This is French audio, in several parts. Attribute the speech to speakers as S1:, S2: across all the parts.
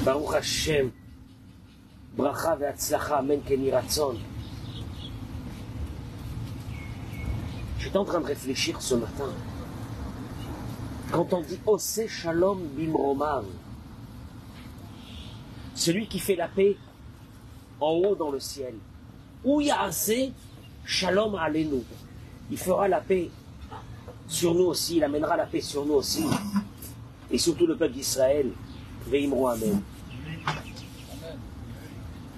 S1: Baruch Hashem. Bracha ve'atzlacha, amen keni ratzon. J'étais en train de réfléchir ce matin. Quand on dit Oseh Shalom Bimromav, celui qui fait la paix en haut dans le ciel, ou Ya'aseh Shalom Aleinu, il fera la paix sur nous aussi, il amènera la paix sur nous aussi, et surtout le peuple d'Israël, Ve'imro Amen.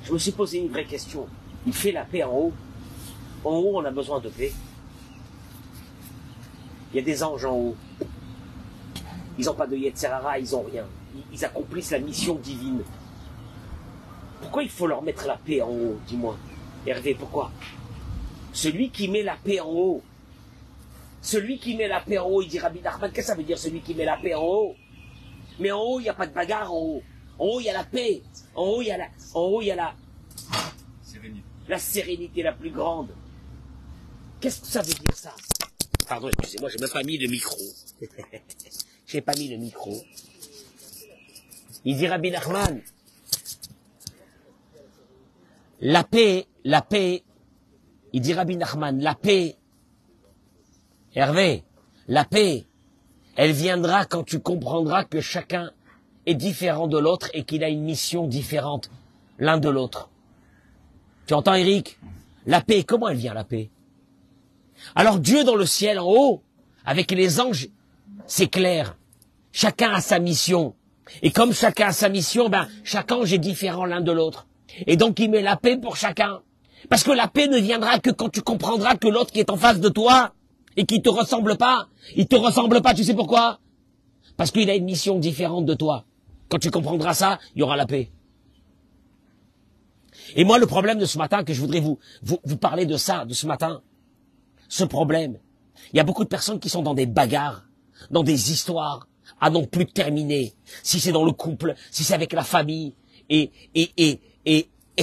S1: Je me suis posé une vraie question. Il fait la paix en haut. En haut, on a besoin de paix. Il y a des anges en haut. Ils n'ont pas de Yetzerara, ils n'ont rien. Ils accomplissent la mission divine. Pourquoi il faut leur mettre la paix en haut, dis-moi? Hervé, pourquoi? Celui qui met la paix en haut. Celui qui met la paix en haut, il dit Rabbi Nachman, qu'est-ce que ça veut dire celui qui met la paix en haut? Mais en haut, il n'y a pas de bagarre en haut. En haut, il y a la paix. En haut, il y a la sérénité la plus grande. Qu'est-ce que ça veut dire ça? Pardon, excusez-moi, j'ai même pas mis le micro. J'ai pas mis le micro. Il dit Rabbi Nachman, la paix, il dit Rabbi Nachman, la paix, Hervé, la paix, elle viendra quand tu comprendras que chacun est différent de l'autre et qu'il a une mission différente l'un de l'autre. Tu entends, Eric? La paix, comment elle vient, la paix? Alors Dieu dans le ciel, en haut, avec les anges, c'est clair. Chacun a sa mission. Et comme chacun a sa mission, chaque ange est différent l'un de l'autre. Et donc il met la paix pour chacun. Parce que la paix ne viendra que quand tu comprendras que l'autre qui est en face de toi et qui te ressemble pas, il te ressemble pas, tu sais pourquoi? Parce qu'il a une mission différente de toi. Quand tu comprendras ça, il y aura la paix. Et moi, le problème de ce matin, que je voudrais vous parler de ça, de ce matin, ce problème, il y a beaucoup de personnes qui sont dans des bagarres, dans des histoires, à non plus terminer. Si c'est dans le couple, si c'est avec la famille, et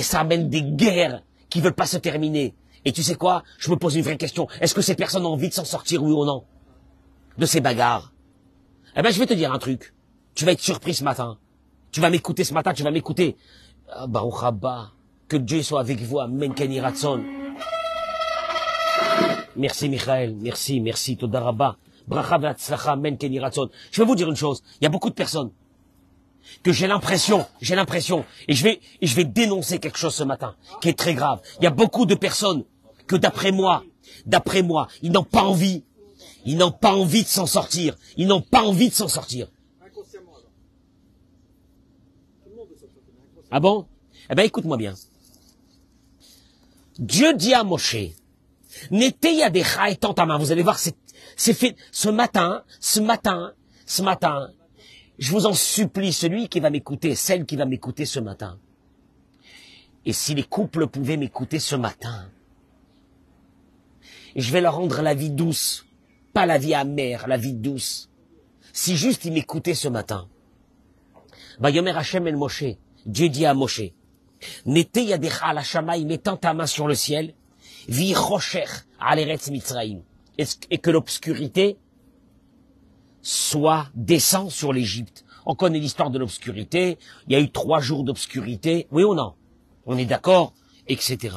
S1: ça amène des guerres qui veulent pas se terminer. Et tu sais quoi? Je me pose une vraie question. Est-ce que ces personnes ont envie de s'en sortir, oui ou non? De ces bagarres? Eh ben, je vais te dire un truc. Tu vas être surpris ce matin. Tu vas m'écouter ce matin, tu vas m'écouter. Ah, Baruch Haba. Que Dieu soit avec vous. Amen. Keni Ratzon. Merci, Michael. Merci. Toda Rabba. Bracha ve'atzlacha. Amen. Keni Ratzon. Je vais vous dire une chose. Il y a beaucoup de personnes que j'ai l'impression, et je vais dénoncer quelque chose ce matin, qui est très grave. Il y a beaucoup de personnes que d'après moi, ils n'ont pas envie. Ils n'ont pas envie de s'en sortir. Ah bon? Eh ben, écoute-moi bien. Dieu dit à Moshe, Nete yadecha, étends ta main. Vous allez voir, c'est fait ce matin, je vous en supplie, celui qui va m'écouter, celle qui va m'écouter ce matin. Et si les couples pouvaient m'écouter ce matin, je vais leur rendre la vie douce, pas la vie amère, la vie douce. Si juste ils m'écoutaient ce matin. Vayomer Hashem el Moshe, Dieu dit à Moshe, Nete yadecha ala shamaim, mettant ta main sur le ciel, vi chocher al eretz Mitzraim, et que l'obscurité descend sur l'Égypte. On connaît l'histoire de l'obscurité. Il y a eu 3 jours d'obscurité. Oui ou non? On est d'accord, etc.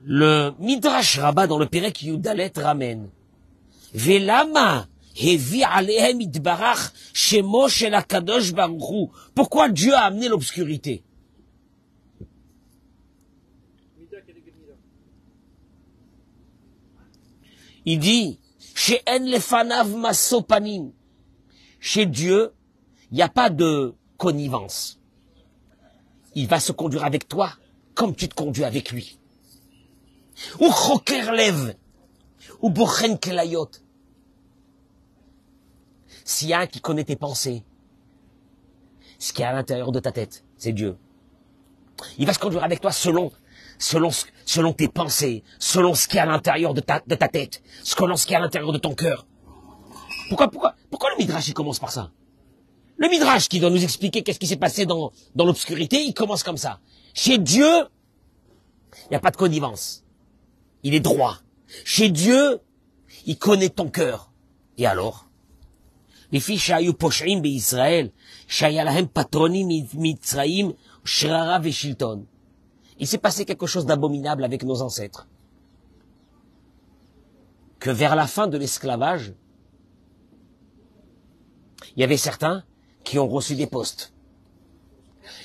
S1: Le Midrash Rabbah dans le Perek Yudalet ramène. Velama hevi alehem itbarach shemo shel hakadosh baruch hu. Pourquoi Dieu a amené l'obscurité? Il dit, chez En lefanav masopanim. Chez Dieu, il n'y a pas de connivence. Il va se conduire avec toi comme tu te conduis avec lui. Ou choker lev, ou bochen kelayot. S'il y a un qui connaît tes pensées, ce qui est à l'intérieur de ta tête, c'est Dieu. Il va se conduire avec toi selon tes pensées, selon ce qui est à l'intérieur de ta tête, selon ce qui est à l'intérieur de ton cœur. Pourquoi le Midrash, il commence par ça? Le Midrash, qui doit nous expliquer qu'est-ce qui s'est passé dans l'obscurité, il commence comme ça. Chez Dieu, il n'y a pas de connivence. Il est droit. Chez Dieu, il connaît ton cœur. Et alors? לפי שהיו פושעים בישראל, שהיה להם פטרונים מצריים, שררה ושלטון. Il s'est passé quelque chose d'abominable avec nos ancêtres. Que vers la fin de l'esclavage, il y avait certains qui ont reçu des postes.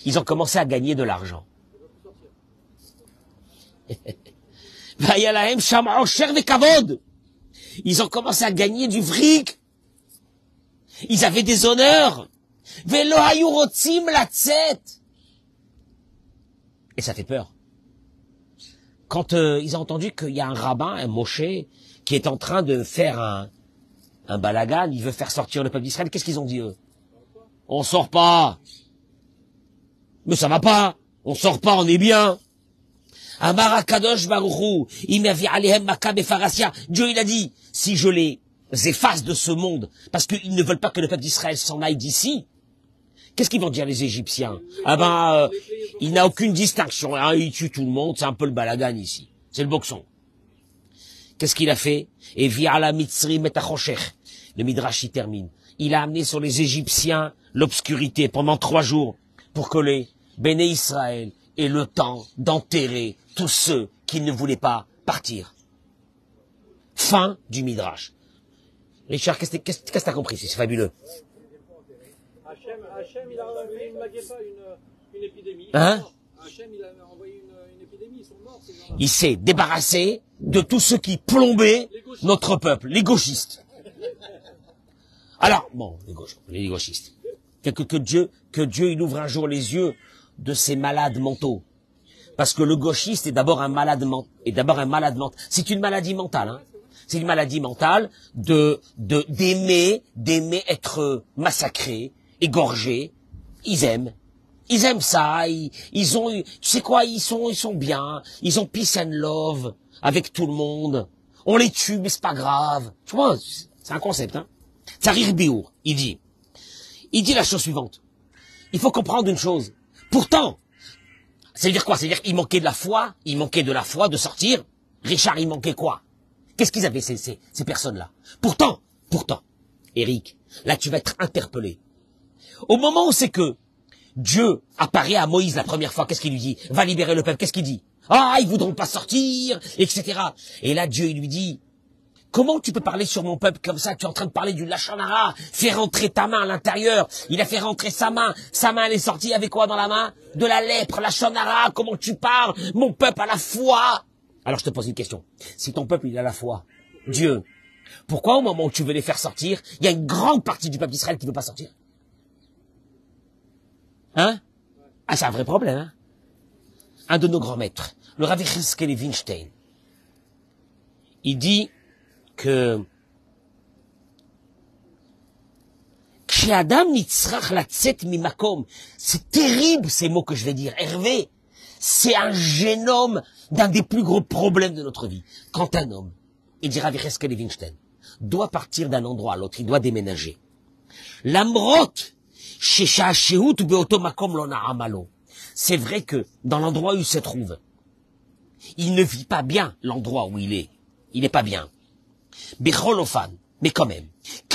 S1: Ils ont commencé à gagner de l'argent. Ils ont commencé à gagner du fric. Ils avaient des honneurs. Et ça fait peur. Quand ils ont entendu qu'il y a un rabbin, un Moshe, qui est en train de faire un balagan, il veut faire sortir le peuple d'Israël, qu'est-ce qu'ils ont dit eux? On sort pas. Mais ça va pas. On sort pas, on est bien. Amar Kadosh Baruchu, Imavi Alehem Makabe Farasia. Dieu il a dit, si je les efface de ce monde, parce qu'ils ne veulent pas que le peuple d'Israël s'en aille d'ici, qu'est-ce qu'ils vont dire les Égyptiens? Il n'a aucune distinction. Hein, il tue tout le monde, c'est un peu le balagan ici. C'est le boxon. Qu'est-ce qu'il a fait? Et via la Mitzri Metachosher. Le Midrash y termine. Il a amené sur les Égyptiens l'obscurité pendant 3 jours pour que les Béné Israël aient le temps d'enterrer tous ceux qui ne voulaient pas partir. Fin du Midrash. Richard, qu'est-ce que t'as compris? C'est fabuleux.
S2: Hachem, il a envoyé une épidémie.
S1: Hein?
S2: Hachem, il a envoyé une épidémie, ils sont morts, ces gens-là.
S1: Il s'est débarrassé de tous ceux qui plombaient notre peuple, les gauchistes. Alors, bon, les gauchistes. Que Dieu, il ouvre un jour les yeux de ces malades mentaux. Parce que le gauchiste est d'abord un malade mental. C'est une maladie mentale, hein. C'est une maladie mentale d'aimer être massacré, égorgé. Ils aiment ça. Ils ont, tu sais quoi, ils sont bien. Ils ont peace and love avec tout le monde. On les tue, mais c'est pas grave. Tu vois, c'est un concept, hein. Tsarir Biour, il dit la chose suivante. Il faut comprendre une chose. Pourtant, ça veut dire quoi? Ça veut dire qu'il manquait de la foi de sortir. Richard, il manquait quoi? Qu'est-ce qu'ils avaient, ces personnes-là? Pourtant, Eric, là tu vas être interpellé. Au moment où c'est que Dieu apparaît à Moïse la première fois, qu'est-ce qu'il lui dit? Va libérer le peuple, qu'est-ce qu'il dit? Ah, ils voudront pas sortir, etc. Et là, Dieu, il lui dit, comment tu peux parler sur mon peuple comme ça? Tu es en train de parler du Lachon Hara. Fais rentrer ta main à l'intérieur. Il a fait rentrer sa main. Sa main, elle est sortie avec quoi dans la main? De la lèpre, Lachon Hara. Comment tu parles? Mon peuple a la foi. Alors je te pose une question. Si ton peuple, il a la foi, Dieu, pourquoi au moment où tu veux les faire sortir, il y a une grande partie du peuple d'Israël qui ne veut pas sortir? Hein? Ah, c'est un vrai problème, hein? Un de nos grands maîtres, le Rav Yecheskel Winstein, il dit que c'est terrible ces mots que je vais dire, Hervé, c'est un génome d'un des plus gros problèmes de notre vie. Quand un homme, il dira Rav Yecheskel Winstein, doit partir d'un endroit à l'autre, il doit déménager. L'amrot, c'est vrai que dans l'endroit où il se trouve, il ne vit pas bien l'endroit où il est. Il n'est pas bien. Mais quand même, il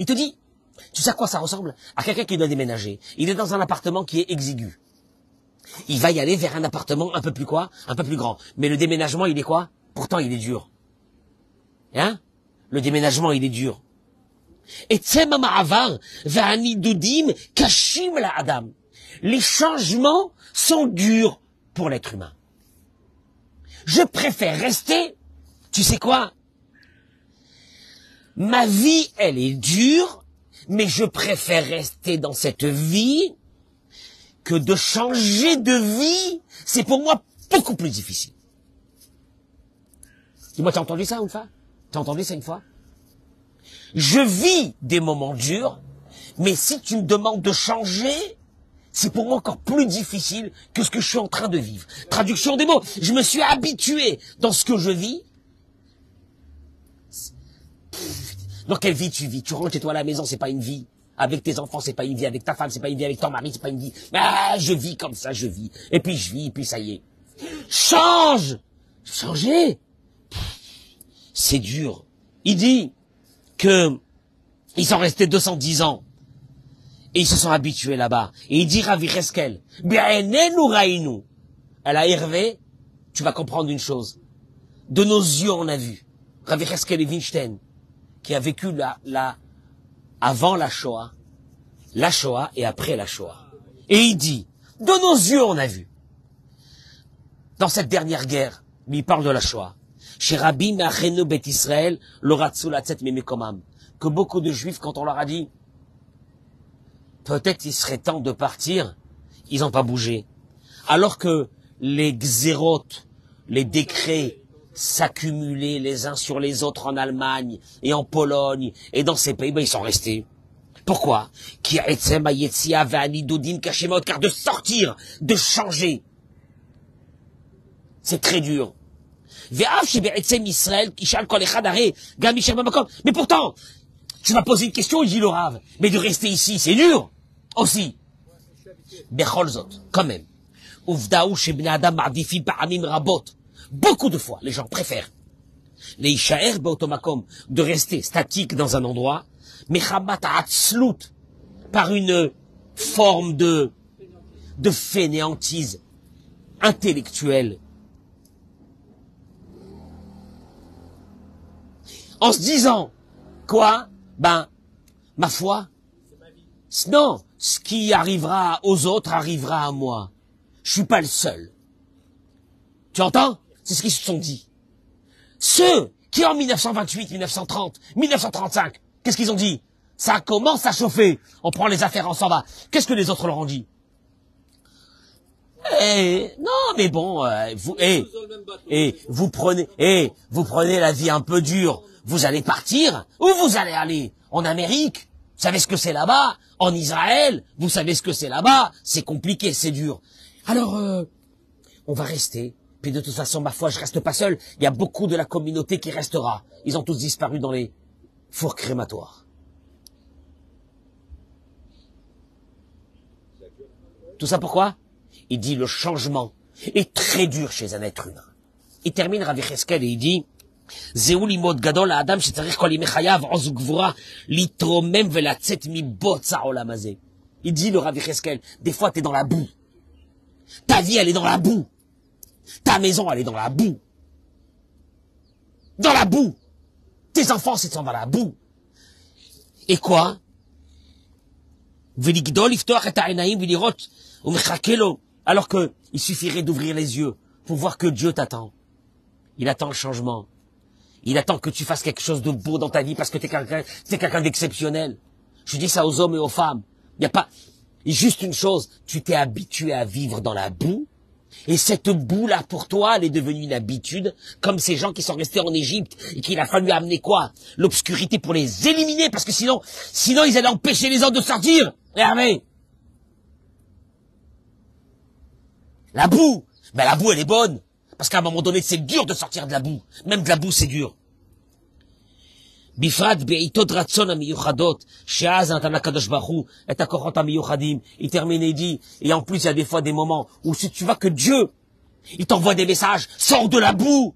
S1: te dit, tu sais à quoi ça ressemble? À quelqu'un qui doit déménager. Il est dans un appartement qui est exigu. Il va y aller vers un appartement un peu plus quoi? Un peu plus grand. Mais le déménagement, il est quoi? Pourtant, il est dur. Hein? Le déménagement, il est dur. Et Adam. Les changements sont durs pour l'être humain. Je préfère rester, tu sais quoi? Ma vie, elle est dure, mais je préfère rester dans cette vie que de changer de vie. C'est pour moi beaucoup plus difficile. Dis-moi, t'as entendu ça une fois? T'as entendu ça une fois? Je vis des moments durs, mais si tu me demandes de changer, c'est pour moi encore plus difficile que ce que je suis en train de vivre. Traduction des mots, je me suis habitué dans ce que je vis. Dans quelle vie tu vis? Tu rentres chez toi à la maison, c'est pas une vie. Avec tes enfants, c'est pas une vie. Avec ta femme, c'est pas une vie. Avec ton mari, c'est pas une vie. Ah, je vis comme ça, je vis. Et puis je vis, et puis ça y est. Change! Changer! c'est dur. Il dit que ils sont restés 210 ans. Et ils se sont habitués là-bas. Et il dit Rav Yecheskel, Bi'enenu raïnu. Elle a Hervé, tu vas comprendre une chose. De nos yeux, on a vu. Rav Yecheskel Evinstein, qui a vécu avant la Shoah et après la Shoah. Et il dit, de nos yeux, on a vu. Dans cette dernière guerre, il parle de la Shoah. Chez Rabbi Me'achenu Bet Israël, l'oratzu latzet mimekomam. Que beaucoup de Juifs, quand on leur a dit, peut-être il serait temps de partir, ils n'ont pas bougé. Alors que les xérotes, les décrets s'accumulaient les uns sur les autres en Allemagne et en Pologne et dans ces pays, ils sont restés. Pourquoi? Car de sortir, de changer, c'est très dur. Mais pourtant, tu m'as posé une question, il dit le Rav, mais de rester ici, c'est dur aussi. Becholzot, quand même. Beaucoup de fois, les gens préfèrent les ishaer beotomakom, de rester statique dans un endroit, mechamat atzlut, par une forme de fainéantise intellectuelle. En se disant, quoi? Ma foi, non, ce qui arrivera aux autres arrivera à moi. Je suis pas le seul. Tu entends? C'est ce qu'ils se sont dit. Ceux qui en 1928, 1930, 1935, qu'est-ce qu'ils ont dit? Ça commence à chauffer. On prend les affaires, on s'en va. Qu'est-ce que les autres leur ont dit? Non, mais bon, vous prenez la vie un peu dure. Vous allez partir, où vous allez aller? En Amérique? Vous savez ce que c'est là-bas? En Israël? Vous savez ce que c'est là-bas? C'est compliqué, c'est dur. Alors, on va rester. Puis de toute façon, ma foi, je reste pas seul. Il y a beaucoup de la communauté qui restera. Ils ont tous disparu dans les fours crématoires. Tout ça pourquoi? Il dit le changement est très dur chez un être humain. Il termine Rav Yecheskel et il dit זהו לימוד גדול לאדם שצריך כל ימי חייו עוז וגבורה להתרומם ולצאת מבוץ העולם הזה. Il dit le Rav Yecheskel, des fois t'es dans la boue. Ta vie elle est dans la boue. Ta maison elle est dans la boue. Dans la boue. Tes enfants ils sont dans la boue. Et quoi? ולגדול לפתוח את העיניים ולראות ומחכה לו. Alors que il suffirait d'ouvrir les yeux pour voir que Dieu t'attend. Il attend le changement. Il attend que tu fasses quelque chose de beau dans ta vie parce que t'es quelqu'un d'exceptionnel. Je dis ça aux hommes et aux femmes. Il n'y a pas, juste une chose, tu t'es habitué à vivre dans la boue, et cette boue-là, pour toi, elle est devenue une habitude, comme ces gens qui sont restés en Égypte, et qu'il a fallu amener quoi? L'obscurité pour les éliminer, parce que sinon, ils allaient empêcher les autres de sortir. Hervé. La boue, la boue, elle est bonne. Parce qu'à un moment donné, c'est dur de sortir de la boue. Même de la boue, c'est dur. בפרט בעיתות רצון המיוחדות, שאז נתן הקדוש ברוך הוא את הכוחות המיוחדים. Il termine et dit, et en plus il y a des fois des moments où si tu vois que Dieu, il t'envoie des messages, sors de la boue,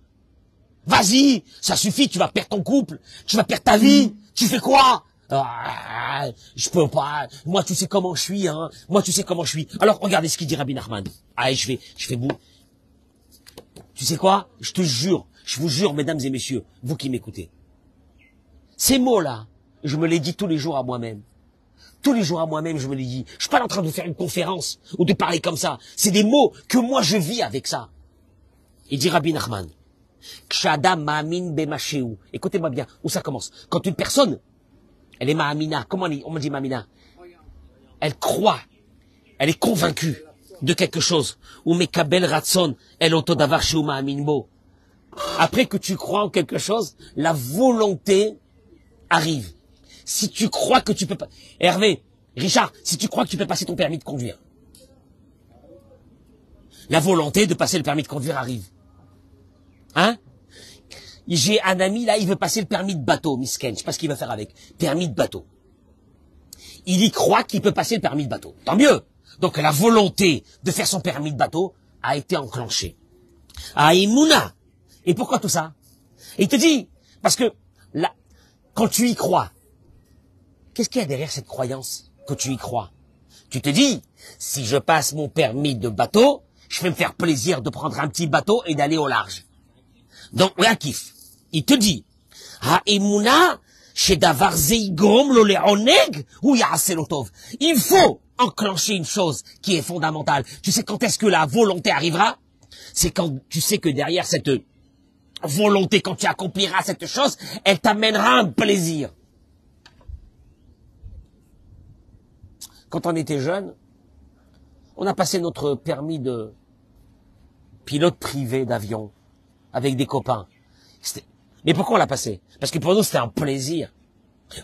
S1: vas-y, ça suffit, tu vas perdre ton couple, tu vas perdre ta vie, tu fais quoi? Je peux pas, moi tu sais comment je suis, hein, moi tu sais comment je suis. Alors regardez ce qu'il dit Rabbi Nachman. Allez, je fais boue. Tu sais quoi? Je vous jure, mesdames et messieurs, vous qui m'écoutez. Ces mots-là, je me les dis tous les jours à moi-même. Tous les jours à moi-même, je me les dis. Je suis pas en train de faire une conférence ou de parler comme ça. C'est des mots que moi je vis avec ça. Il dit Rabbi Nachman, Kshadam ma'amin b'mashéou. Écoutez-moi bien, où ça commence? Quand une personne, elle est ma'amina, comment on me dit ma'amina? Elle croit, elle est convaincue de quelque chose. Ou mekabel ratson, el otodavar sheu ma'amin bo. Après que tu crois en quelque chose, la volonté arrive. Si tu crois que tu peux pas... Hervé, Richard, si tu crois que tu peux passer ton permis de conduire, la volonté de passer le permis de conduire arrive. Hein? J'ai un ami, là, il veut passer le permis de bateau, misken, je sais pas ce qu'il va faire avec. Permis de bateau. Il y croit qu'il peut passer le permis de bateau. Tant mieux. Donc la volonté de faire son permis de bateau a été enclenchée. Ah, Emouna. Et pourquoi tout ça? Et il te dit, Parce que, là, quand tu y crois, qu'est-ce qu'il y a derrière cette croyance que tu y crois? Tu te dis, si je passe mon permis de bateau, je vais me faire plaisir de prendre un petit bateau et d'aller au large. Donc, oui, un kiff. Il te dit, Ha'emuna, shedavar zeigom lo le'oneg, ou ya'aseh lo tov. Il faut enclencher une chose qui est fondamentale. Tu sais quand est-ce que la volonté arrivera? C'est quand tu sais que derrière cette volonté, quand tu accompliras cette chose, elle t'amènera un plaisir. Quand on était jeune, on a passé notre permis de pilote privé d'avion avec des copains. Mais pourquoi on l'a passé? Parce que pour nous, c'était un plaisir.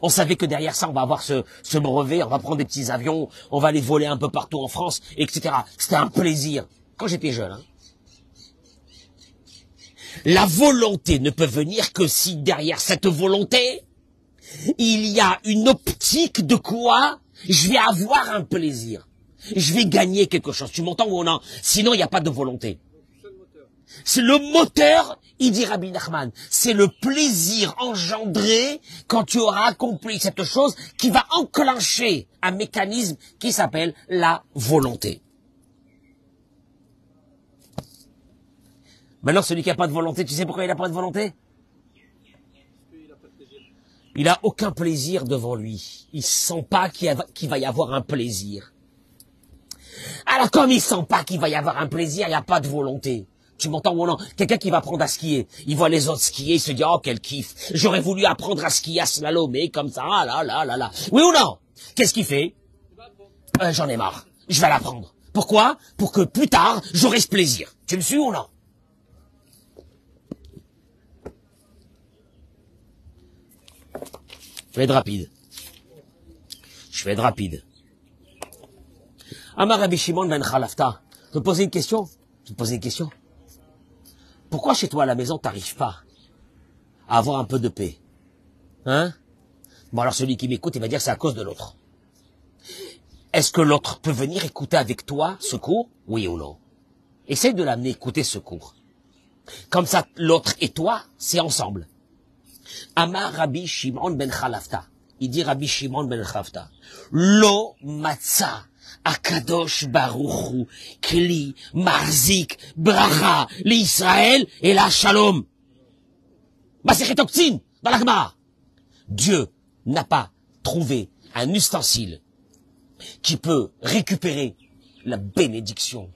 S1: On savait que derrière ça, on va avoir ce brevet, on va prendre des petits avions, on va les voler un peu partout en France, etc. C'était un plaisir. Quand j'étais jeune, hein. La volonté ne peut venir que si derrière cette volonté, il y a une optique de quoi je vais avoir un plaisir. Je vais gagner quelque chose. Tu m'entends ou non? Sinon, il n'y a pas de volonté. C'est le moteur, il dit Rabbi Nachman. C'est le plaisir engendré quand tu auras accompli cette chose qui va enclencher un mécanisme qui s'appelle la volonté. Maintenant, celui qui n'a pas de volonté, tu sais pourquoi il n'a pas de volonté? Il n'a aucun plaisir devant lui. Il ne sent pas qu'il va y avoir un plaisir. Alors, comme il ne sent pas qu'il va y avoir un plaisir, il n'y a pas de volonté. Tu m'entends ou non? Quelqu'un qui va apprendre à skier, il voit les autres skier, il se dit, oh, quel kiff. J'aurais voulu apprendre à skier, à slalomer, comme ça, ah là, là, là, là. Oui ou non? Qu'est-ce qu'il fait? J'en ai marre. Je vais l'apprendre. Pourquoi? Pour que plus tard, j'aurai ce plaisir. Tu me suis ou non? Je vais être rapide. Amar Rabbi Shimon ben Chalafta. Je vais te poser une question. Pourquoi chez toi à la maison, t'arrives pas à avoir un peu de paix? Hein? Bon, alors celui qui m'écoute, il va dire c'est à cause de l'autre. Est-ce que l'autre peut venir écouter avec toi ce cours? Oui ou non? Essaye de l'amener écouter ce cours. Comme ça, l'autre et toi, c'est ensemble. Amar Rabbi Shimon ben Chalafta. Il dit Rabbi Shimon ben Chalafta. Lo matza akadosh baruchu kli marzik bracha l'Israël et la shalom. Masechet Oktzin dans la Gemara. Dieu n'a pas trouvé un ustensile qui peut récupérer la bénédiction.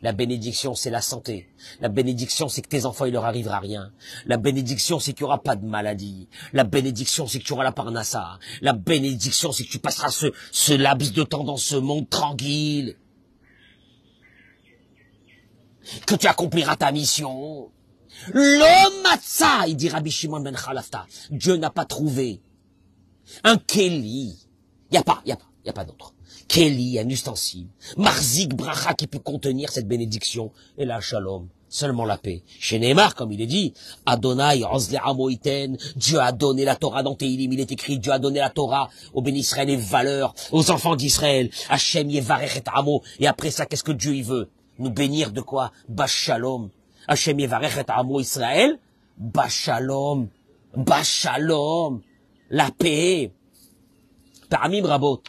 S1: La bénédiction, c'est la santé. La bénédiction, c'est que tes enfants, il leur arrivera rien. La bénédiction, c'est qu'il n'y aura pas de maladie. La bénédiction, c'est que tu auras la parnassa. La bénédiction, c'est que tu passeras ce laps de temps dans ce monde tranquille. Que tu accompliras ta mission. Le matzah, il dit Rabbi Shimon ben Chalafta. Dieu n'a pas trouvé un keli. Il n'y a pas d'autre. Keli, un ustensile. Marzik bracha qui peut contenir cette bénédiction. Et la shalom, seulement la paix. Chez Neymar, comme il est dit, Adonai ozle amoiten, Dieu a donné la Torah dans Tehilim, il est écrit, Dieu a donné la Torah aux bénis Israël et valeurs, aux enfants d'Israël. Hachem yevarech et amo. Et après ça, qu'est-ce que Dieu il veut? Nous bénir de quoi? Bashalom. Hachem yevarech et amo Israël. Bashalom. Bashalom. La paix. Paramim Rabot.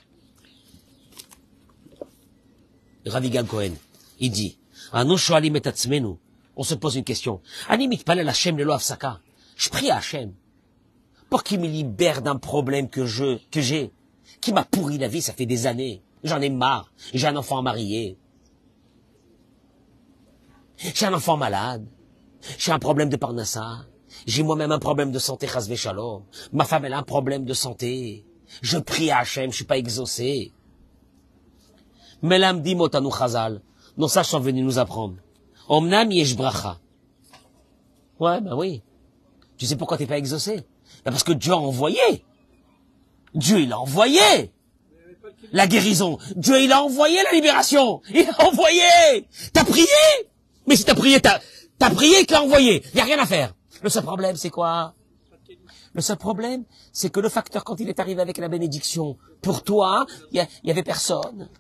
S1: Ravi Gad Cohen, il dit, on se pose une question. Je prie à Hachem pour qu'il me libère d'un problème que j'ai, qui m'a pourri la vie, ça fait des années. J'en ai marre. J'ai un enfant marié. J'ai un enfant malade. J'ai un problème de parnassa. J'ai moi-même un problème de santé, chas v'shalom. Ma femme, elle a un problème de santé. Je prie à Hachem, je suis pas exaucé. Mais l'âme dit motanu chazal. Nos sages sont venus nous apprendre. Omnam yesh bracha. Ouais, ben oui. Tu sais pourquoi t'es pas exaucé? Ben parce que Dieu a envoyé. Dieu, il a envoyé la guérison. Dieu, il a envoyé la libération. Il a envoyé. T'as prié? Mais si t'as prié, t'as prié qu'il a envoyé. Il y a rien à faire. Le seul problème, c'est quoi? Le seul problème, c'est que le facteur, quand il est arrivé avec la bénédiction, pour toi, il y avait personne.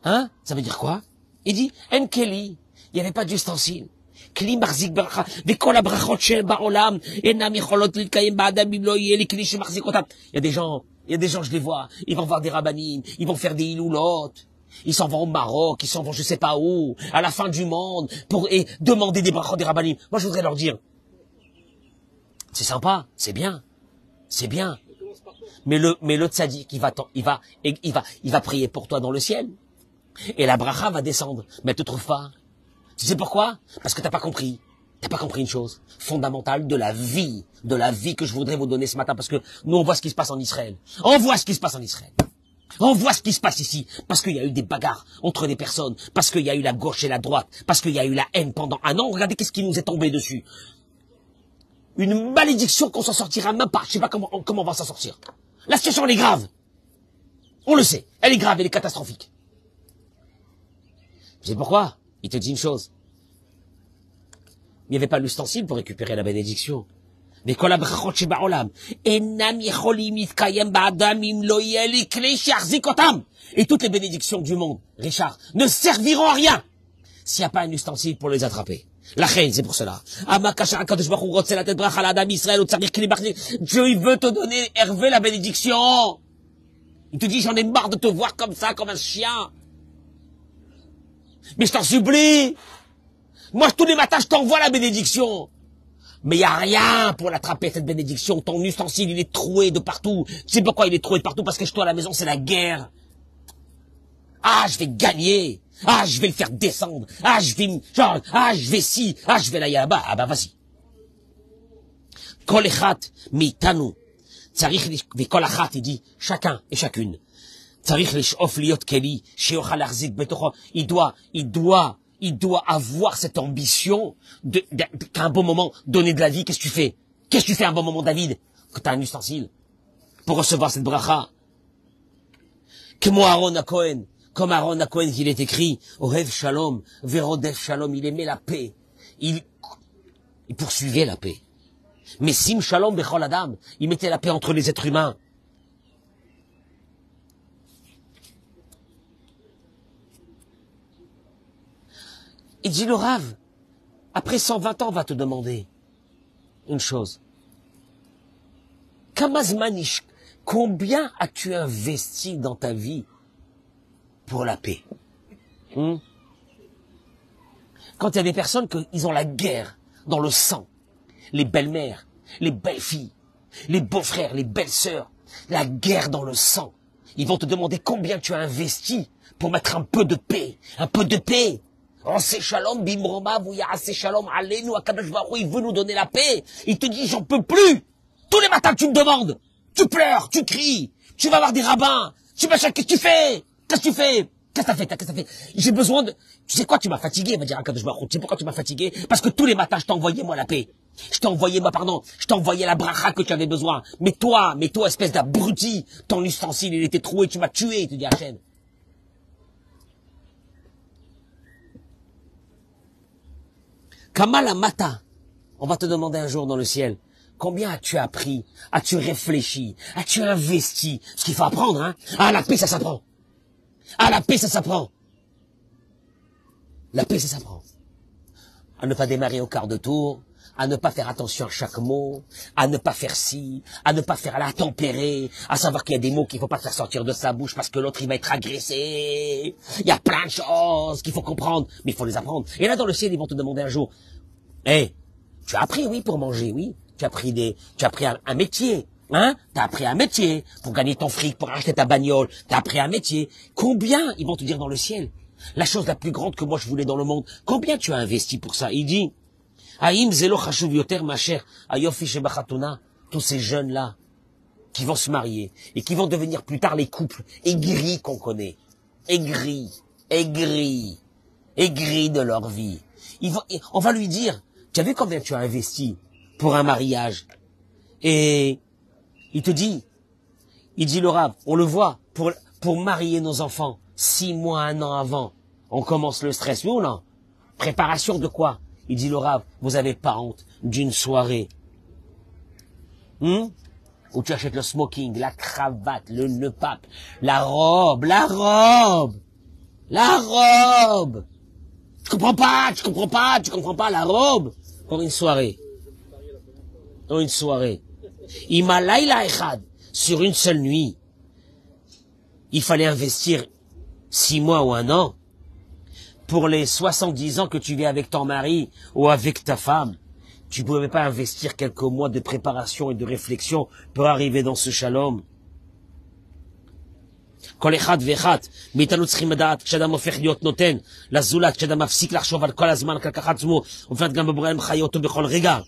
S1: Hein? Ça veut dire quoi? Il dit, Enkeli, il n'y avait pas d'ustensile. כלי מחזיק ברכה, וכל הברכות שבעולם אינם יכולות להתקיים באדם אם לא יהיה לי כלי שמחזיק אותם. Il y a des gens, je les vois, ils vont voir des rabbinim, ils vont faire des iloulotes, ils s'en vont au Maroc, ils s'en vont je sais pas où, à la fin du monde, et demander des brachot des rabbinim. Moi je voudrais leur dire, c'est sympa, c'est bien, mais le tzaddik, il va prier pour toi dans le ciel, et la bracha va descendre, mais elle te trouve pas. Tu sais pourquoi? Parce que t'as pas compris une chose fondamentale de la vie que je voudrais vous donner ce matin, parce que nous on voit ce qui se passe en Israël. On voit ce qui se passe ici, parce qu'il y a eu des bagarres entre des personnes, parce qu'il y a eu la gauche et la droite, parce qu'il y a eu la haine pendant un an. Regardez qu'est-ce qui nous est tombé dessus. Une malédiction qu'on s'en sortira même pas. Je sais pas comment on va s'en sortir. La situation elle est grave. On le sait. Elle est grave, elle est catastrophique. Vous savez pourquoi? Il te dit une chose. Il n'y avait pas l'ustensile pour récupérer la bénédiction. Mais quand la brachot shebaolam, enam yecholim yitkayem ba'adam im lo yeh li klei she'yachzik otam. Et toutes les bénédictions du monde, Richard, ne serviront à rien s'il n'y a pas un ustensile pour les attraper. La reine, c'est pour cela. Dieu, il veut te donner, Hervé, la bénédiction. Il te dit, j'en ai marre de te voir comme ça, comme un chien. Mais je t'en supplie. Moi, tous les matins, je t'envoie la bénédiction. Mais il n'y a rien pour l'attraper, cette bénédiction. Ton ustensile, il est troué de partout. Tu sais pourquoi il est troué de partout? Parce que chez toi, à la maison, c'est la guerre. Ah, je vais gagner. Ah, je vais le faire descendre. Ah, je vais ci. Ah, je vais là, là-bas. Ah, bah, vas-y. Kol echat meitanu. Tzarich, kol achat, il dit, chacun et chacune. Tzarich lish'of liot keli, she'ochal achzik betocho. Il doit avoir cette ambition qu'à un bon moment, donner de la vie. Qu'est-ce que tu fais? Qu'est-ce que tu fais à un bon moment, David? Quand tu as un ustensile pour recevoir cette bracha. Comme Aaron à Cohen, il est écrit, Ohev Shalom, Verodef Shalom, il aimait la paix. Il poursuivait la paix. Mais Sim Shalom Bechol Adam, il mettait la paix entre les êtres humains. Il dit le Rav, après 120 ans, on va te demander une chose. Kamazmanish, combien as-tu investi dans ta vie pour la paix? Quand il y a des personnes qu'ils ont la guerre dans le sang, les belles-mères, les belles-filles, les beaux-frères, les belles-sœurs, la guerre dans le sang, ils vont te demander combien tu as investi pour mettre un peu de paix, Ansé Shalom, Bimroma, Vouyassé Shalom, Allénou, Akadosh Baruch Hu, il veut nous donner la paix. Il te dit, j'en peux plus. Tous les matins, tu me demandes. Tu pleures, tu cries. Tu vas voir des rabbins. Tu vas qu'est-ce que tu fais? Qu'est-ce que tu fais? Qu'est-ce que t'as fait? J'ai besoin de... Tu sais quoi, tu m'as fatigué, va dire Akadosh Baruch Hu. Tu sais pourquoi tu m'as fatigué? Parce que tous les matins, je t'envoyais, moi, la paix. Je t'envoyais la bracha que tu avais besoin. Mais toi, espèce d'abruti, ton ustensile, il était troué, tu m'as tué, il te dit Hachem. Kamala Mata, on va te demander un jour dans le ciel, combien as-tu appris, as-tu réfléchi, as-tu investi? Ce qu'il faut apprendre, hein. Ah, la paix, ça s'apprend. La paix, ça s'apprend. À ne pas démarrer au quart de tour, à ne pas faire attention à chaque mot, à ne pas faire ci, à ne pas faire à la tempérer, à savoir qu'il y a des mots qu'il faut pas faire sortir de sa bouche parce que l'autre il va être agressé. Il y a plein de choses qu'il faut comprendre, mais il faut les apprendre. Et là dans le ciel ils vont te demander un jour, tu as appris oui pour manger, oui, tu as appris un métier, hein, t'as appris un métier pour gagner ton fric, pour acheter ta bagnole, t'as appris un métier. Combien ils vont te dire dans le ciel? La chose la plus grande que moi je voulais dans le monde, combien tu as investi pour ça? Il dit, Haïm zelo chashuv yoter ma chère, ayofi shebachatuna, tous ces jeunes-là, qui vont se marier, et qui vont devenir plus tard les couples aigris qu'on connaît. Aigris de leur vie. On va lui dire, tu as vu combien tu as investi pour un mariage? Et il dit le Rav, on le voit, pour marier nos enfants, 6 mois, 1 an avant, on commence le stress, oui ou non? Préparation de quoi? Il dit le Rav, vous avez pas honte d'une soirée où tu achètes le smoking, la cravate, le nœud pape, la robe. Tu comprends pas la robe. Pour une soirée. Pour une soirée. Imalaïla echad. Sur une seule nuit. Il fallait investir 6 mois ou 1 an. Pour les 70 ans que tu vis avec ton mari ou avec ta femme, tu ne pouvais pas investir quelques mois de préparation et de réflexion pour arriver dans ce shalom. כל אחד ואחד מאיתנו צריכים לדעת כשאדם הופך להיות נותן לזולת, כשאדם מפסיק לחשוב על כל הזמן על כך עצמו, ובפרט גם בבורא מחיה אותו בכל רגע.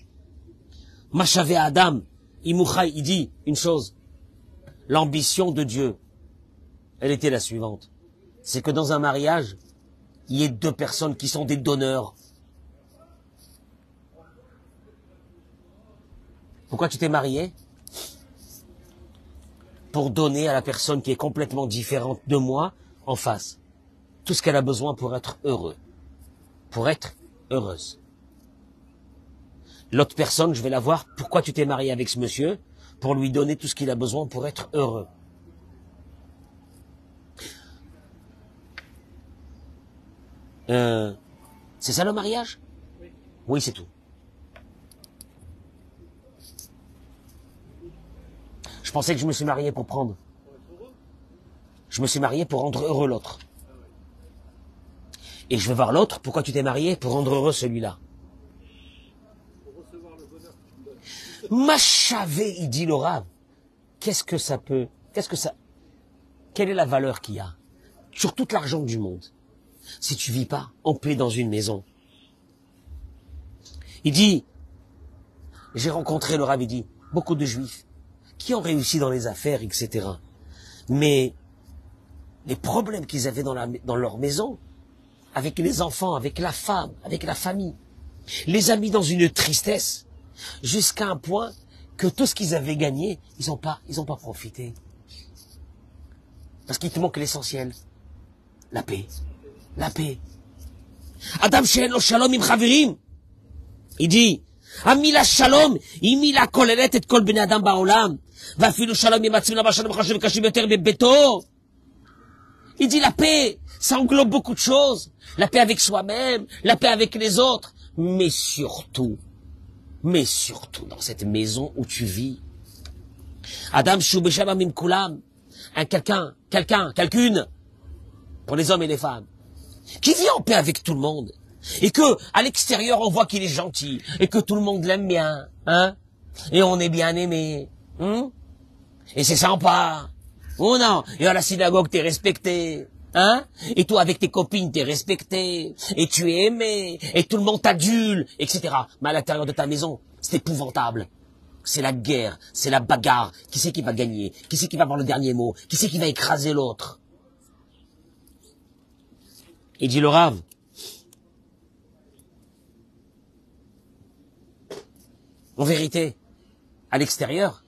S1: מה שווה האדם אם הוא חי? Il dit une chose, l'ambition de Dieu, elle était la suivante, c'est que dans un mariage, il y ait 2 personnes qui sont des donneurs. Pourquoi tu t'es marié? Pour donner à la personne qui est complètement différente de moi en face tout ce qu'elle a besoin pour être heureux, pour être heureuse. L'autre personne, je vais la voir, pourquoi tu t'es marié avec ce monsieur? Pour lui donner tout ce qu'il a besoin pour être heureux. C'est ça le mariage? Oui, c'est tout. Je pensais que je me suis marié pour prendre. Je me suis marié pour rendre heureux l'autre. Et je vais voir l'autre, pourquoi tu t'es marié? Pour rendre heureux celui-là. Machavé, il dit le Rav. Qu'est-ce que ça peut, quelle est la valeur qu'il y a sur tout l'argent du monde si tu vis pas en paix dans une maison? Il dit, j'ai rencontré le Rav, il dit, beaucoup de juifs qui ont réussi dans les affaires, etc. Mais les problèmes qu'ils avaient dans leur maison, avec les enfants, avec la femme, avec la famille, les a mis dans une tristesse, jusqu'à un point que tout ce qu'ils avaient gagné, ils ont pas profité. Parce qu'il te manque l'essentiel. La paix. La paix. Adam she'en lo shalom im chavirim. Il dit, Amila shalom, imila kolelet et kol bnei adam ba'olam. ואפילו שלום עם עצמנו בשלום חשוב וקשים יותר בביתו. Il dit la paix, ça englobe beaucoup de choses. La paix avec soi-même, la paix avec les autres, mais surtout dans cette maison où tu vis. Adam shu beshalom im kulam, quelqu'une, pour les hommes et les femmes, qui vit en paix avec tout le monde, et que à l'extérieur on voit qu'il est gentil, et que tout le monde l'aime bien, hein, et on est bien aimé. Et c'est sympa. Oh non. Et à la synagogue, t'es respecté. Hein? Et toi, avec tes copines, t'es respecté. Et tu es aimé. Et tout le monde t'adule, etc. Mais à l'intérieur de ta maison, c'est épouvantable. C'est la guerre. C'est la bagarre. Qui c'est qui va gagner? Qui c'est qui va avoir le dernier mot? Qui c'est qui va écraser l'autre? Il dit le Rav. En vérité, à l'extérieur,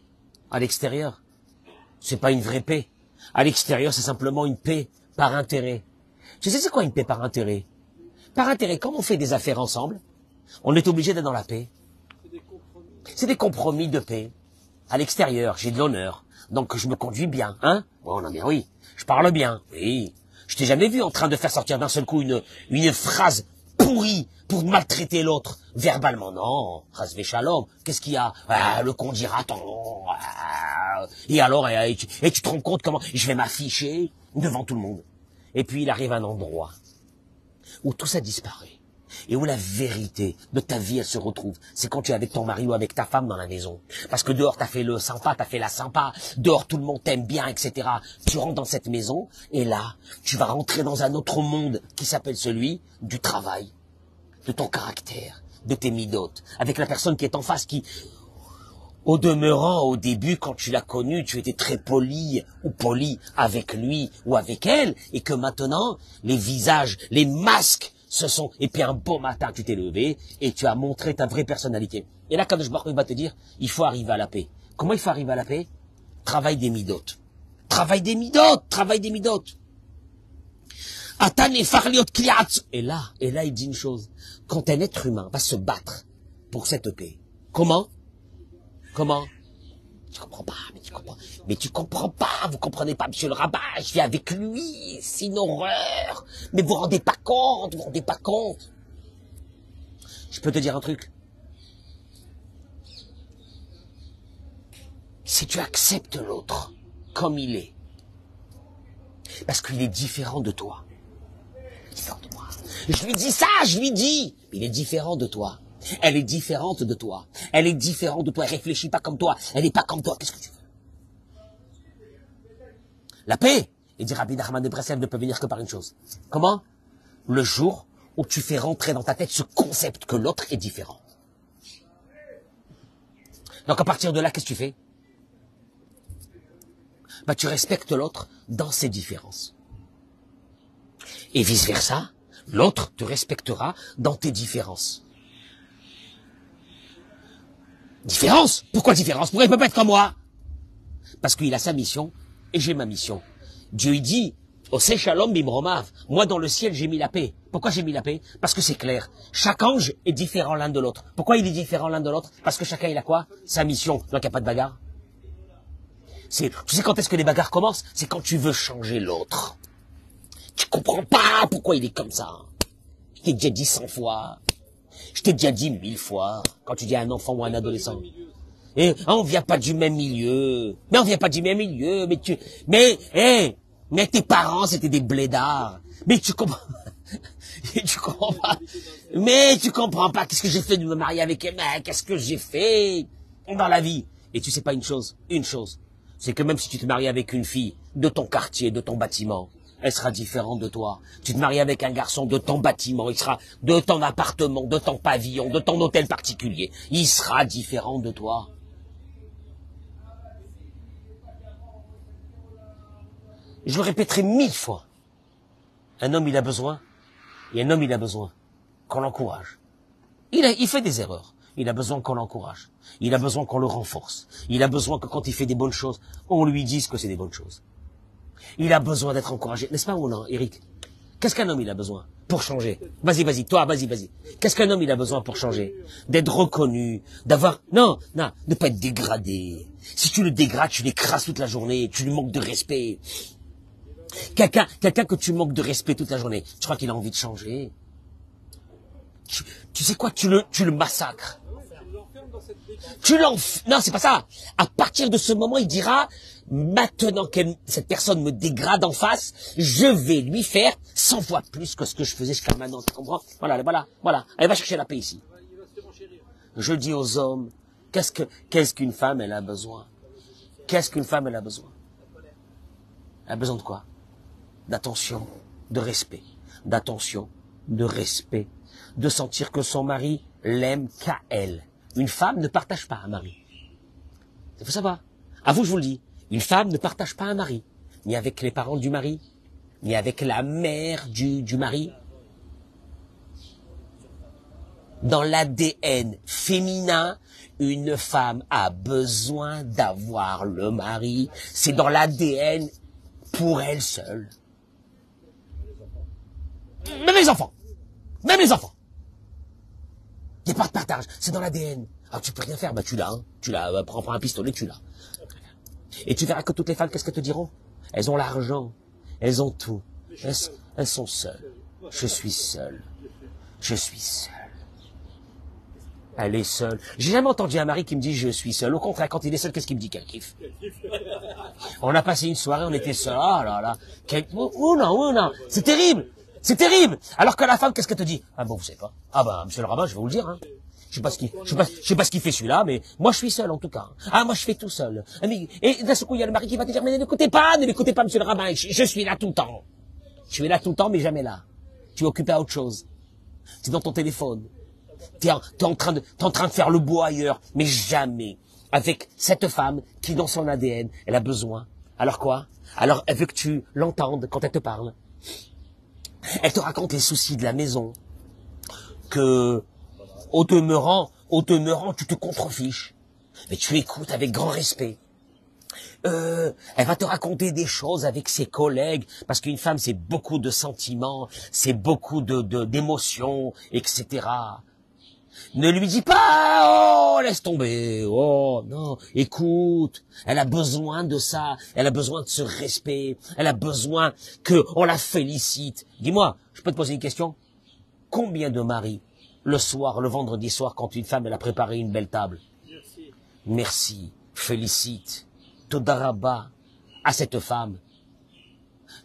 S1: c'est pas une vraie paix. À l'extérieur, c'est simplement une paix par intérêt. Tu sais c'est quoi une paix par intérêt? Par intérêt, quand on fait des affaires ensemble, on est obligé d'être dans la paix. C'est des compromis de paix. À l'extérieur, j'ai de l'honneur, donc je me conduis bien, hein? Oh non, bien oui, je parle bien, oui. Je t'ai jamais vu en train de faire sortir d'un seul coup une phrase pourrie pour maltraiter l'autre verbalement. Non, Rasvé Shalom, qu'est-ce qu'il y a? Le con dira ton. Et alors, et tu te rends compte comment je vais m'afficher devant tout le monde. Et puis il arrive un endroit où tout ça disparaît. Et où la vérité de ta vie, elle se retrouve. C'est quand tu es avec ton mari ou avec ta femme dans la maison. Parce que dehors, t'as fait le sympa, t'as fait la sympa. Dehors, tout le monde t'aime bien, etc. Tu rentres dans cette maison, et là, tu vas rentrer dans un autre monde qui s'appelle celui du travail, de ton caractère, de tes midotes. Avec la personne qui est en face, qui, au demeurant, au début, quand tu l'as connu, tu étais très poli ou poli avec lui ou avec elle, et que maintenant, les visages, les masques, et puis un beau matin, tu t'es levé et tu as montré ta vraie personnalité. Et là, Kadosh Baruch Hu va te dire, il faut arriver à la paix. Comment il faut arriver à la paix? Travail des midotes. Travail des midotes. Travail des midotes. Et là, il dit une chose. Quand un être humain va se battre pour cette paix, comment? Tu comprends pas, mais tu Mais tu comprends pas, vous comprenez pas, monsieur le rabbin, je vis avec lui, c'est une horreur. Mais vous vous rendez pas compte, vous vous rendez pas compte. Je peux te dire un truc. Si tu acceptes l'autre comme il est, parce qu'il est différent de toi, différent de moi. Je lui dis ça, je lui dis, il est différent de toi. Elle est différente de toi. Elle est différente de toi. Elle réfléchit pas comme toi. Elle n'est pas comme toi. Qu'est-ce que tu veux? La paix, et dit Rabbi Nachman de Breslev, ne peut venir que par une chose. Comment? Le jour où tu fais rentrer dans ta tête ce concept que l'autre est différent. Donc à partir de là, qu'est-ce que tu fais? Bah, tu respectes l'autre dans ses différences. Et vice versa, l'autre te respectera dans tes différences. Différence? Pourquoi différence? Pourquoi il peut pas être comme moi? Parce qu'il a sa mission et j'ai ma mission. Dieu il dit, Oseh Shalom Bimromav, moi dans le ciel j'ai mis la paix. Pourquoi j'ai mis la paix? Parce que c'est clair. Chaque ange est différent l'un de l'autre. Pourquoi il est différent l'un de l'autre? Parce que chacun il a quoi? Sa mission. Donc il n'y a pas de bagarre. Tu sais quand est-ce que les bagarres commencent? C'est quand tu veux changer l'autre. Tu comprends pas pourquoi il est comme ça. Je t'ai déjà dit 100 fois. Je t'ai déjà dit 1000 fois, quand tu dis à un enfant ou à un adolescent. Et on vient pas du même milieu. Mais on vient pas du même milieu. Mais tes parents c'était des blédards. Mais tu comprends. Tu comprends pas. Mais tu comprends pas. Qu'est-ce que j'ai fait de me marier avec un mec? Qu'est-ce que j'ai fait dans la vie? Et tu sais pas une chose. C'est que même si tu te maries avec une fille de ton quartier, de ton bâtiment, elle sera différente de toi. Tu te maries avec un garçon de ton bâtiment, il sera de ton appartement, de ton pavillon, de ton hôtel particulier. Il sera différent de toi. Je le répéterai 1000 fois. Un homme, il a besoin, et un homme, il a besoin qu'on l'encourage. Il fait des erreurs. Il a besoin qu'on l'encourage. Il a besoin qu'on le renforce. Il a besoin que quand il fait des bonnes choses, on lui dise que c'est des bonnes choses. Il a besoin d'être encouragé. N'est-ce pas ou non, Eric? Qu'est-ce qu'un homme il a besoin pour changer? Vas-y, toi, vas-y. Qu'est-ce qu'un homme il a besoin pour changer? D'être reconnu, d'avoir... Non, de pas être dégradé. Si tu le dégrades, tu l'écrases toute la journée, tu lui manques de respect. Quelqu'un que tu manques de respect toute la journée, tu crois qu'il a envie de changer? Tu sais quoi, tu le massacres. Non, c'est pas ça. À partir de ce moment, il dira, maintenant que cette personne me dégrade en face, je vais lui faire 100 fois plus que ce que je faisais jusqu'à maintenant. Tu comprends? Voilà. Elle va chercher la paix ici. Je dis aux hommes, qu'est-ce qu'une femme, elle a besoin? Qu'est-ce qu'une femme, elle a besoin? Elle a besoin de quoi? D'attention, de respect. D'attention, de respect. De sentir que son mari l'aime qu'à elle. Une femme ne partage pas un mari. Il faut savoir. À vous, je vous le dis. Une femme ne partage pas un mari. Ni avec les parents du mari, ni avec la mère du mari. Dans l'ADN féminin, une femme a besoin d'avoir le mari. C'est dans l'ADN pour elle seule. Même les enfants. Il n'y a pas de partage, c'est dans l'ADN. Alors tu peux rien faire, tu l'as, prends un pistolet, tu l'as. Et tu verras que toutes les femmes, qu'est-ce qu'elles te diront? Elles ont l'argent, elles ont tout, elles sont seules. Je suis seule. Elle est seule. J'ai jamais entendu un mari qui me dit je suis seul. Au contraire, quand il est seul, qu'est-ce qu'il me dit? Quel kiff. On a passé une soirée, on était seuls. Ah là là. Oh non. C'est terrible. Alors que la femme, qu'est-ce qu'elle te dit? Ah bon, vous savez pas. Ah bah, monsieur le rabbin, je vais vous le dire, hein. Je sais pas ce qu'il fait celui-là, mais moi je suis seul en tout cas. Ah, moi je fais tout seul. Et d'un seul coup, il y a le mari qui va te dire, mais ne l'écoutez pas, monsieur le rabbin, je suis là tout le temps. Tu es là tout le temps, mais jamais là. Tu es occupé à autre chose. Tu es dans ton téléphone. T'es en train de faire le beau ailleurs, mais jamais avec cette femme qui, dans son ADN, elle a besoin. Alors quoi? Alors, elle veut que tu l'entendes quand elle te parle. Elle te raconte les soucis de la maison. Que, au demeurant, tu te contrefiches. Mais tu écoutes avec grand respect. Elle va te raconter des choses avec ses collègues, parce qu'une femme, c'est beaucoup de sentiments, c'est beaucoup d'émotions, etc. Ne lui dis pas, oh, laisse tomber, oh, non, écoute, elle a besoin de ça, elle a besoin de ce respect, elle a besoin qu'on la félicite. Dis-moi, je peux te poser une question? Combien de maris, le soir, le vendredi soir, quand une femme, elle a préparé une belle table?
S2: Merci.
S1: Merci, félicite, todaraba à cette femme.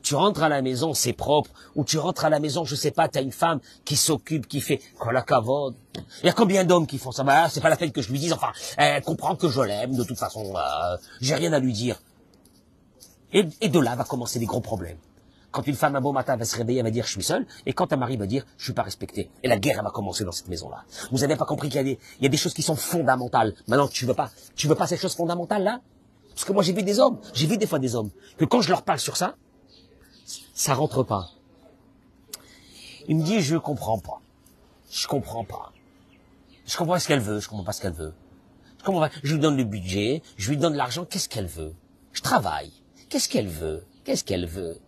S1: Tu rentres à la maison, c'est propre, ou tu rentres à la maison, je sais pas, t'as une femme qui s'occupe, qui fait la cavode. Il y a combien d'hommes qui font ça? Bah, c'est pas la peine que je lui dise, enfin, elle comprend que je l'aime, de toute façon, j'ai rien à lui dire. Et de là va commencer les gros problèmes. Quand une femme un beau matin va se réveiller, elle va dire je suis seule, et quand un mari va dire je suis pas respecté. Et la guerre elle va commencer dans cette maison-là. Vous avez pas compris qu'il y a des choses qui sont fondamentales. Maintenant tu veux pas ces choses fondamentales là? Parce que moi j'ai vu des hommes, j'ai vu des fois des hommes que quand je leur parle sur ça, ça rentre pas. Il me dit je comprends pas, je comprends pas, je comprends ce qu'elle veut, je comprends pas ce qu'elle veut. Je comprends pas. Je lui donne le budget, je lui donne l'argent, qu'est-ce qu'elle veut? Je travaille, qu'est-ce qu'elle veut? Qu'est-ce qu'elle veut?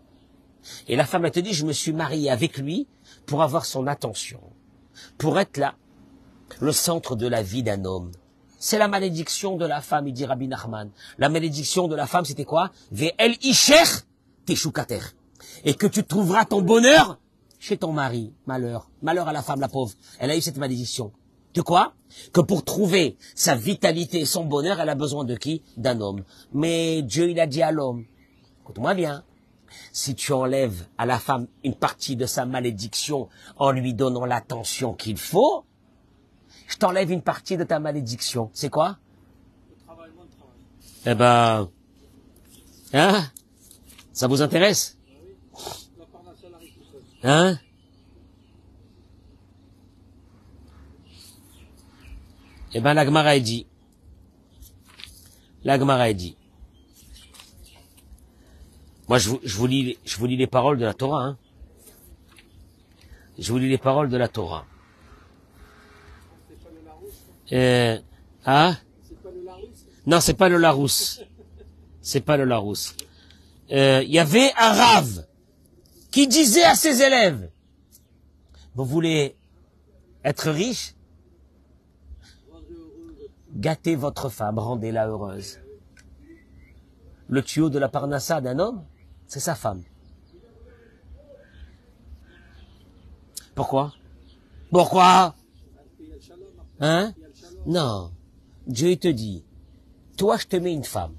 S1: Et la femme, elle te dit, je me suis mariée avec lui pour avoir son attention, pour être là, le centre de la vie d'un homme. C'est la malédiction de la femme, il dit Rabbi Nachman. La malédiction de la femme, c'était quoi? Ve'el isher teshukater. Et que tu trouveras ton bonheur chez ton mari. Malheur. Malheur à la femme, la pauvre. Elle a eu cette malédiction. De quoi? Que pour trouver sa vitalité et son bonheur, elle a besoin de qui? D'un homme. Mais Dieu, il a dit à l'homme, écoute-moi bien, si tu enlèves à la femme une partie de sa malédiction en lui donnant l'attention qu'il faut, je t'enlève une partie de ta malédiction. C'est quoi?
S2: Le travail, moins de travail.
S1: Eh ben, hein? Ça vous intéresse?
S2: Oui. La part d'un salarié tout seul.
S1: Hein? Eh ben, la Gemara est dit. La Gemara est dit. Moi, je vous lis les paroles de la Torah. Hein. Je vous lis les paroles de la Torah.
S2: C'est pas le Larousse?
S1: Ah?
S2: C'est pas le Larousse?
S1: Non, c'est pas le Larousse. C'est pas le Larousse. Il y avait un rave qui disait à ses élèves, vous voulez être riche? Gâtez votre femme, rendez-la heureuse. Le tuyau de la parnassa d'un homme, c'est sa femme. Pourquoi? Pourquoi? Hein? Non. Dieu te dit, toi je te mets une femme.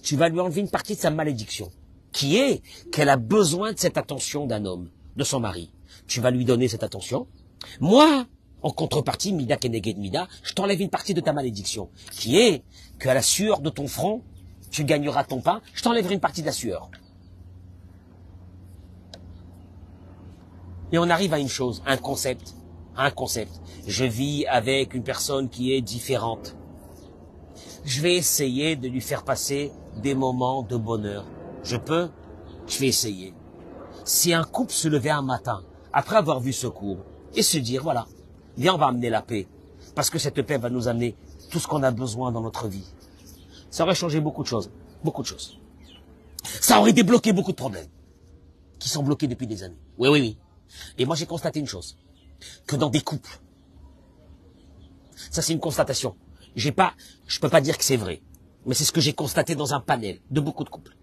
S1: Tu vas lui enlever une partie de sa malédiction, qui est qu'elle a besoin de cette attention d'un homme, de son mari. Tu vas lui donner cette attention. Moi, en contrepartie, Mida Keneged Mida, je t'enlève une partie de ta malédiction, qui est qu'à la sueur de ton front, tu gagneras ton pain, je t'enlèverai une partie de la sueur. Et on arrive à une chose, un concept. Je vis avec une personne qui est différente. Je vais essayer de lui faire passer des moments de bonheur. Je peux? Je vais essayer. Si un couple se levait un matin, après avoir vu ce cours, et se dire, voilà, viens, on va amener la paix. Parce que cette paix va nous amener tout ce qu'on a besoin dans notre vie. Ça aurait changé beaucoup de choses. Beaucoup de choses. Ça aurait débloqué beaucoup de problèmes. Qui sont bloqués depuis des années. Oui. Et moi, j'ai constaté une chose. Que dans des couples. Ça, c'est une constatation. Je peux pas dire que c'est vrai. Mais c'est ce que j'ai constaté dans un panel de beaucoup de couples.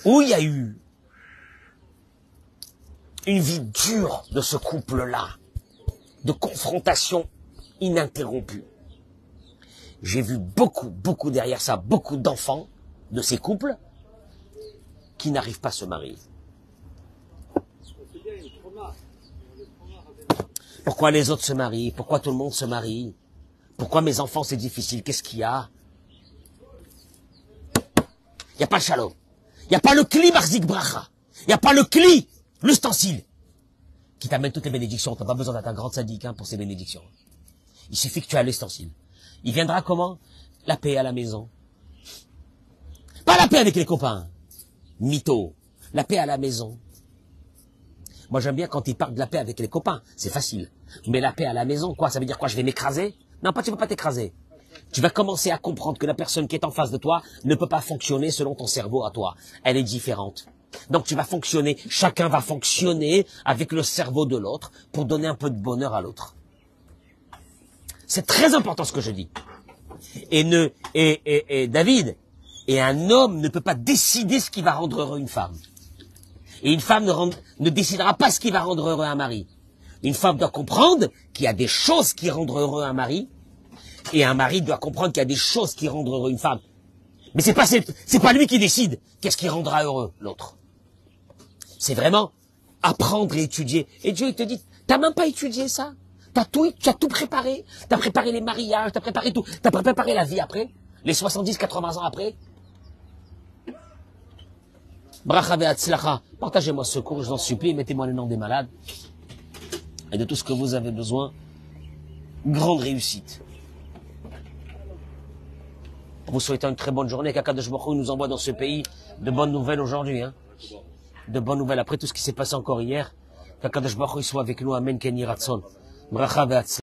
S1: Où il y a eu une vie dure de ce couple-là. De confrontation ininterrompue. J'ai vu beaucoup derrière ça, beaucoup d'enfants de ces couples qui n'arrivent pas à se marier. Pourquoi les autres se marient? Pourquoi tout le monde se marie? Pourquoi mes enfants c'est difficile? Qu'est-ce qu'il y a? Il n'y a pas le shalom. Il n'y a pas le kli barzik bracha. Il n'y a pas le kli, l'ustensile, qui t'amène toutes les bénédictions. Tu n'as pas besoin d'être un grand sadique pour ces bénédictions. Il suffit que tu aies l'ustensile. Il viendra comment? La paix à la maison. Pas la paix avec les copains. Mytho. La paix à la maison. Moi, j'aime bien quand il parle de la paix avec les copains. C'est facile. Mais la paix à la maison, quoi? Ça veut dire quoi? Je vais m'écraser? Non, tu ne peux pas t'écraser. Tu vas commencer à comprendre que la personne qui est en face de toi ne peut pas fonctionner selon ton cerveau à toi. Elle est différente. Donc tu vas fonctionner, chacun va fonctionner avec le cerveau de l'autre pour donner un peu de bonheur à l'autre. C'est très important ce que je dis. Et David, et un homme ne peut pas décider ce qui va rendre heureux une femme. Et une femme ne décidera pas ce qui va rendre heureux un mari. Une femme doit comprendre qu'il y a des choses qui rendent heureux un mari, et un mari doit comprendre qu'il y a des choses qui rendent heureux une femme. Mais c'est pas lui qui décide qu'est-ce qui rendra heureux l'autre. C'est vraiment apprendre et étudier. Et Dieu, il te dit, t'as même pas étudié ça. Tu as tout préparé. T'as préparé les mariages, t'as préparé tout. T'as préparé la vie après. Les 70, 80 ans après. Bracha ve'atzlacha. Partagez-moi ce cours, je vous en supplie. Mettez-moi le nom des malades. Et de tout ce que vous avez besoin. Grande réussite. Vous souhaitez une très bonne journée. qu'Akadosh Baruch Hu nous envoie dans ce pays de bonnes nouvelles aujourd'hui. Hein. De bonnes nouvelles après tout ce qui s'est passé encore hier. qu'Akadosh Baruch Hu soit avec nous. Amen. Ken Yiratzon. Bracha ve'atzlacha.